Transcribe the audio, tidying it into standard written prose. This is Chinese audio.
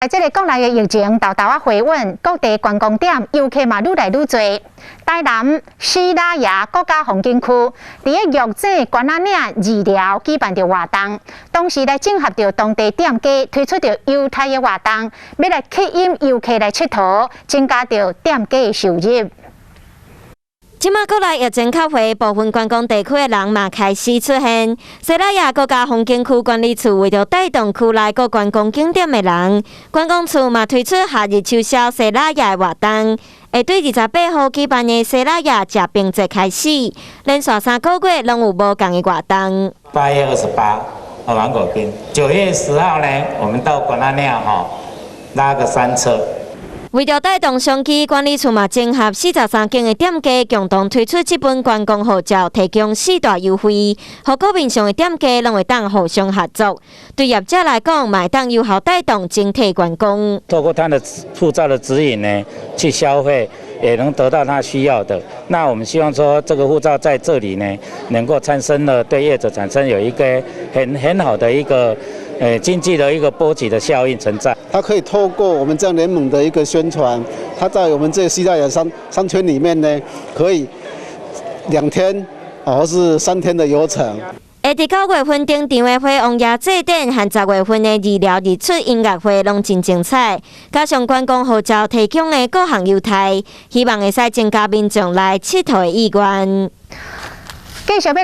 在这个国内的疫情豆豆回稳，各地观光点游客嘛愈来愈多。台南西拉雅国家风景区伫个玉井关仔岭二寮举办着活动，同时来整合着当地店家推出着优待的活动，要来吸引游客来佚佗，增加着店家的收入。 即马国内疫情较回，部分观光地区的人嘛开始出现。西拉雅国家风景区管理处为着带动区内各观光景点的人，观光处嘛推出夏日秋宵西拉雅的活动，会对28号举办的西拉雅食冰节开始，连续3个月拢有无同的活动。8月28喝芒果冰，9月10号呢，我们到关仔岭拉个3车。 为着带动商机，管理处嘛整合43间的店家，共同推出这本观光号召，提供4大优惠，互国面上的店家拢会当互相合作。对业者来讲，嘛会当有效带动整体观光。透过他的护照的指引呢，去消费，也能得到他需要的。那我们希望说，这个护照在这里呢，能够产生了对业者产生有一个很好的一个。 经济的一个波及的效应存在，它可以透过我们这样联盟的一个宣传，它在我们这西拉雅商圈里面呢，可以2天或是3天的游程。会伫9月份顶场的花王爷祭典和10月份的二寮日出音乐会拢真精彩，加上观光号召提供的各项优待，希望会使增加民众来佚佗的意愿。继续要来。